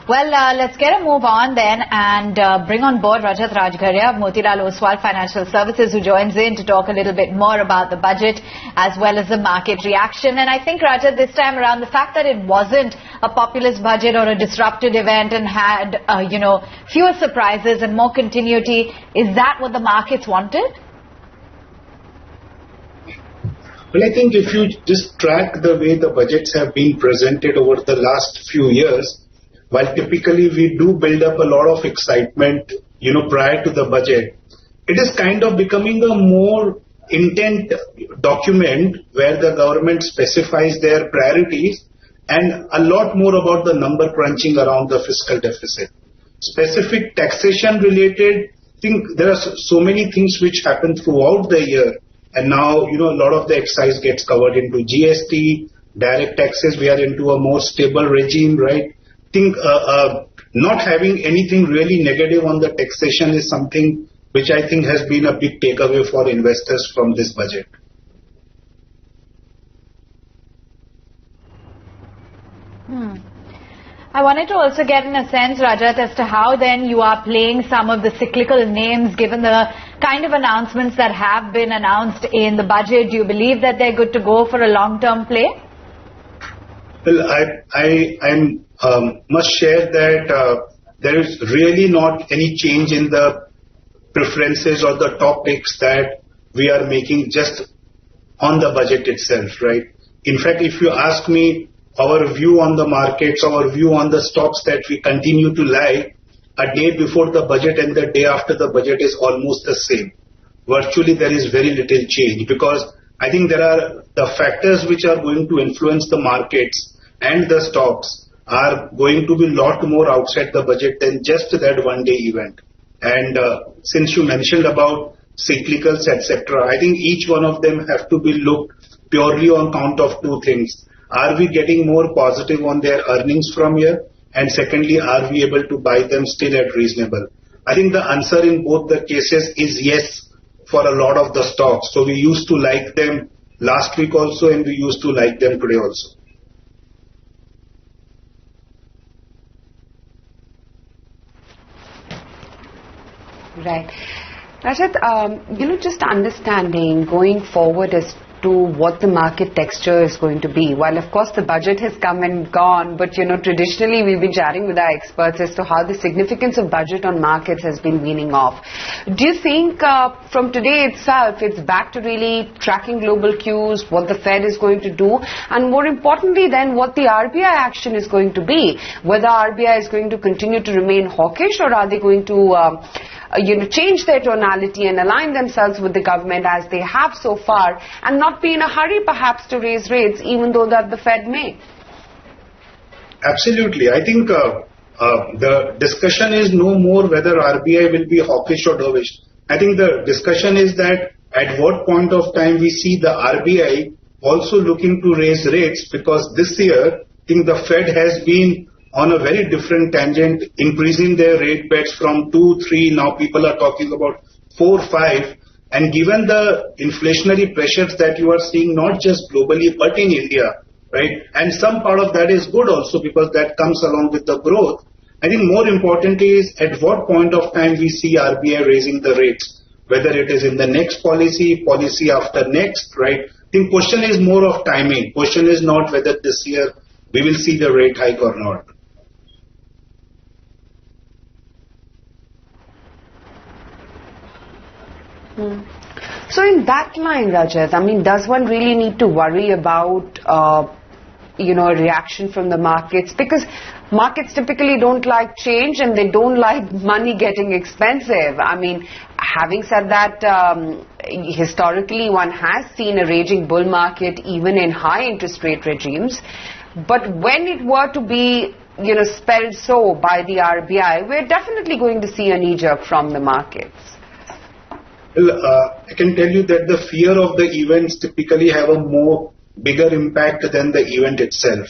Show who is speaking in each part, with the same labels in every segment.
Speaker 1: Well, let's get a move on then and bring on board Rajat Rajgarhia of Motilal Oswal Financial Services, who joins in to talk a little bit more about the budget as well as the market reaction. And I think, Rajat, this time around, the fact that it wasn't a populist budget or a disrupted event and had, fewer surprises and more continuity, is that what the markets wanted?
Speaker 2: Well, I think if you just track the way the budgets have been presented over the last few years, while typically we do build up a lot of excitement, prior to the budget, it is kind of becoming a more intent document where the government specifies their priorities and a lot more about the number crunching around the fiscal deficit. Specific taxation related, I think there are so many things which happen throughout the year. And now, a lot of the excise gets covered into GST, direct taxes, we are into a more stable regime, right? I think not having anything really negative on the taxation is something which I think has been a big takeaway for investors from this budget.
Speaker 1: I wanted to also get in a sense, Rajat, as to how then you are playing some of the cyclical names given the kind of announcements that have been announced in the budget. Do you believe that they're good to go for a long-term play?
Speaker 2: Well, I must share that there is really not any change in the preferences or the topics that we are making just on the budget itself, right? In fact, if you ask me our view on the markets, our view on the stocks that we continue to like, a day before the budget and the day after the budget is almost the same. Virtually there is very little change because I think there are the factors which are going to influence the markets and the stocks are going to be a lot more outside the budget than just that one day event. And since you mentioned about cyclicals, etc., I think each one of them have to be looked purely on count of two things. Are we getting more positive on their earnings from here? And secondly, are we able to buy them still at reasonable? I think the answer in both the cases is yes for a lot of the stocks. So we used to like them last week also and we used to like them today also.
Speaker 3: Right. Rajat, just understanding going forward as to what the market texture is going to be. While of course the budget has come and gone, but traditionally we've been chatting with our experts as to how the significance of budget on markets has been weaning off. Do you think from today itself it's back to really tracking global cues, what the Fed is going to do, and more importantly then what the RBI action is going to be? Whether RBI is going to continue to remain hawkish or are they going to change their tonality and align themselves with the government as they have so far and not be in a hurry perhaps to raise rates even though that the Fed may?
Speaker 2: Absolutely. I think the discussion is no more whether RBI will be hawkish or dovish. I think the discussion is that at what point of time we see the RBI also looking to raise rates, because this year I think the Fed has been on a very different tangent, increasing their rate bets from 2, 3, now people are talking about 4, 5. And given the inflationary pressures that you are seeing, not just globally, but in India, right? And some part of that is good also because that comes along with the growth. I think more importantly is at what point of time we see RBI raising the rates, whether it is in the next policy after next, right? I think question is more of timing. Question is not whether this year we will see the rate hike or not.
Speaker 3: So in that line, Rajat, does one really need to worry about, a reaction from the markets? Because markets typically don't like change and they don't like money getting expensive. Having said that, historically one has seen a raging bull market even in high interest rate regimes. But when it were to be, spelled so by the RBI, we're definitely going to see a knee-jerk from the markets.
Speaker 2: Well, I can tell you that the fear of the events typically have a more bigger impact than the event itself.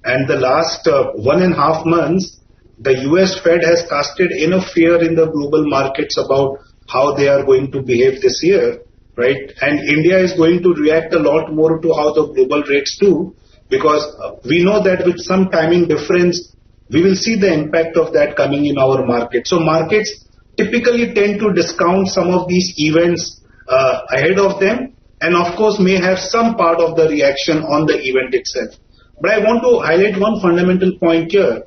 Speaker 2: And the last 1.5 months, the US Fed has casted enough fear in the global markets about how they are going to behave this year, right? And India is going to react a lot more to how the global rates do, because we know that with some timing difference, we will see the impact of that coming in our market. So markets typically tend to discount some of these events ahead of them, and of course may have some part of the reaction on the event itself. But I want to highlight one fundamental point here.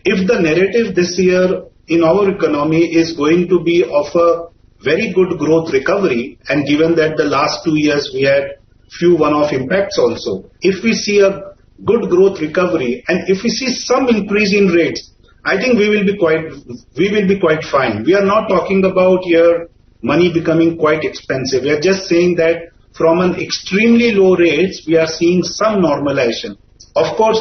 Speaker 2: If the narrative this year in our economy is going to be of a very good growth recovery, and given that the last 2 years we had few one-off impacts also, if we see a good growth recovery and if we see some increase in rates, I think we will be quite fine. We are not talking about here money becoming quite expensive. We are just saying that from an extremely low rates, we are seeing some normalization. Of course,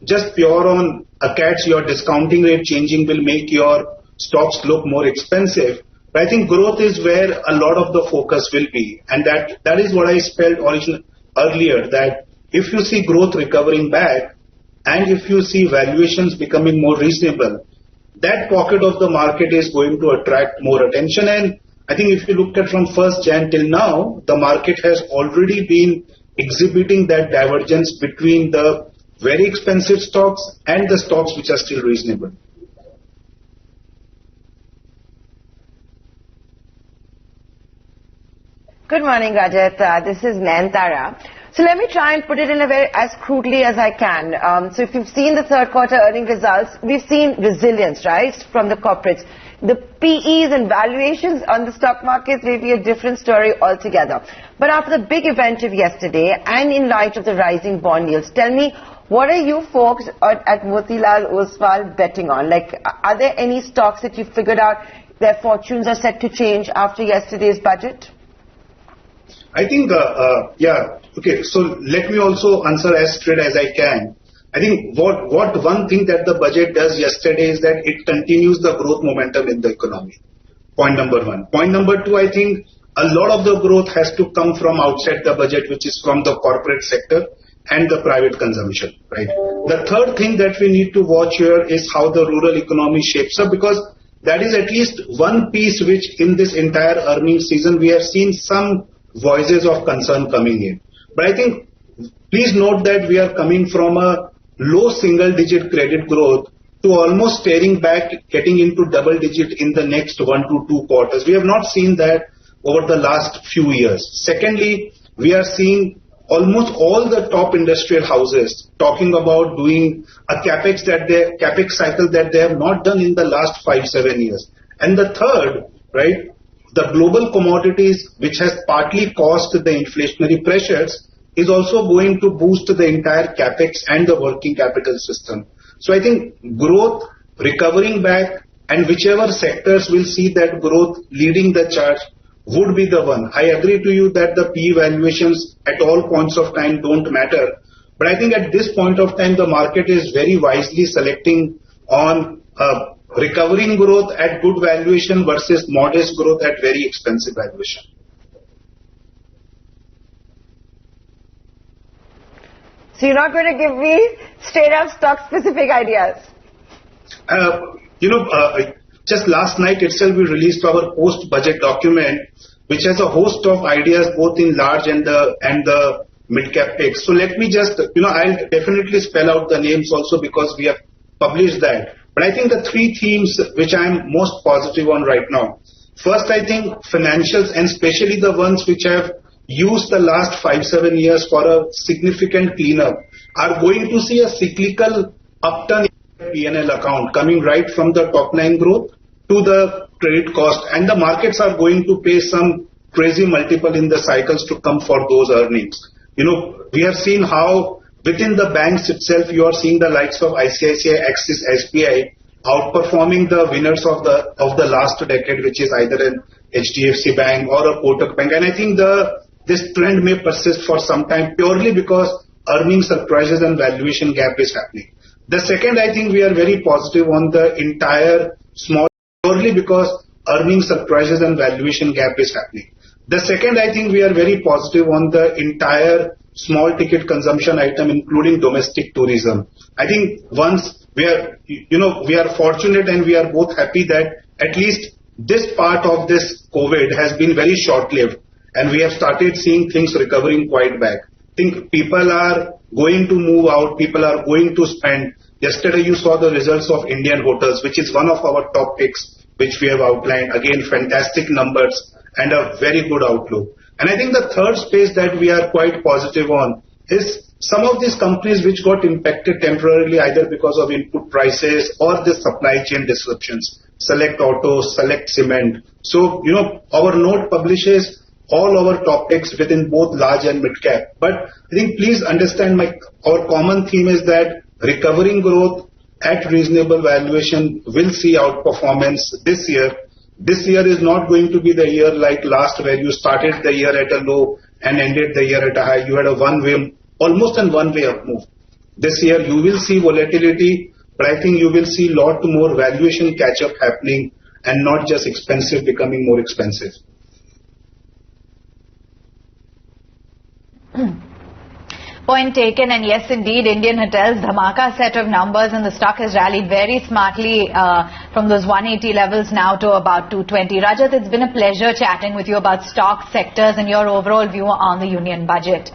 Speaker 2: just pure on ACATS, your discounting rate changing will make your stocks look more expensive. But I think growth is where a lot of the focus will be. And that is what I spelled earlier, that if you see growth recovering back and if you see valuations becoming more reasonable, that pocket of the market is going to attract more attention. And I think if you look at from 1st Jan till now, the market has already been exhibiting that divergence between the very expensive stocks and the stocks which are still reasonable.
Speaker 4: Good morning, Rajat. This is Nayantara. So let me try and put it in a very as crudely as I can. So if you've seen the third quarter earning results, we've seen resilience, right, from the corporates. The PEs and valuations on the stock markets may be a different story altogether. But after the big event of yesterday and in light of the rising bond yields, tell me, what are you folks at Motilal Oswal betting on? Like, are there any stocks that you figured out their fortunes are set to change after yesterday's budget?
Speaker 2: I think, okay, so let me also answer as straight as I can. I think what one thing that the budget does yesterday is that it continues the growth momentum in the economy. Point number one. Point number two, I think a lot of the growth has to come from outside the budget, which is from the corporate sector and the private consumption, right? The third thing that we need to watch here is how the rural economy shapes up, because that is at least one piece which in this entire earnings season we have seen some voices of concern coming in. But I think, please note that we are coming from a low single-digit credit growth to almost staring back, getting into double-digit in the next 1 to 2 quarters. We have not seen that over the last few years. Secondly, we are seeing almost all the top industrial houses talking about doing a capex cycle that they have not done in the last 5-7 years. And the third, right, the global commodities, which has partly caused the inflationary pressures, is also going to boost the entire capex and the working capital system. So I think growth recovering back, and whichever sectors will see that growth leading the charge would be the one. I agree to you that the PE valuations at all points of time don't matter. But I think at this point of time, the market is very wisely selecting on recovering growth at good valuation versus modest growth at very expensive valuation.
Speaker 4: So you're not going to give me straight up stock specific ideas?
Speaker 2: Just last night itself we released our post-budget document, which has a host of ideas both in large and the mid-cap picks. So let me just, I'll definitely spell out the names also because we have published that. But I think the 3 themes which I'm most positive on right now. First, I think financials, and especially the ones which have used the last 5-7 years for a significant cleanup, are going to see a cyclical upturn in P&L account coming right from the top line growth to the credit cost, and the markets are going to pay some crazy multiple in the cycles to come for those earnings. We have seen how within the banks itself you are seeing the likes of ICICI, Axis, SBI outperforming the winners of the last decade, which is either an HDFC Bank or a Kotak Bank. And I think this trend may persist for some time purely because earnings surprises and valuation gap is happening. The second, I think we are very positive on the entire small, purely because earnings surprises and valuation gap is happening. The second, I think we are very positive on the entire small ticket consumption item, including domestic tourism. I think once we are fortunate and we are both happy that at least this part of this COVID has been very short-lived and we have started seeing things recovering quite back. I think people are going to move out, people are going to spend, Yesterday you saw the results of Indian Hotels, which is one of our top picks, which we have outlined. Again, fantastic numbers and a very good outlook. And I think the third space that we are quite positive on is some of these companies which got impacted temporarily either because of input prices or the supply chain disruptions. Select Auto, Select Cement. So, our note publishes all our topics within both large and mid cap. But I think please understand our common theme is that recovering growth at reasonable valuation will see outperformance this year. This year is not going to be the year like last where you started the year at a low and ended the year at a high. You had a almost a one-way up move. This year you will see volatility, but I think you will see a lot more valuation catch-up happening and not just expensive becoming more expensive.
Speaker 1: Point taken, and yes indeed, Indian Hotels, dhamaka set of numbers, and the stock has rallied very smartly from those 180 levels now to about 220. Rajat, it's been a pleasure chatting with you about stock sectors and your overall view on the union budget.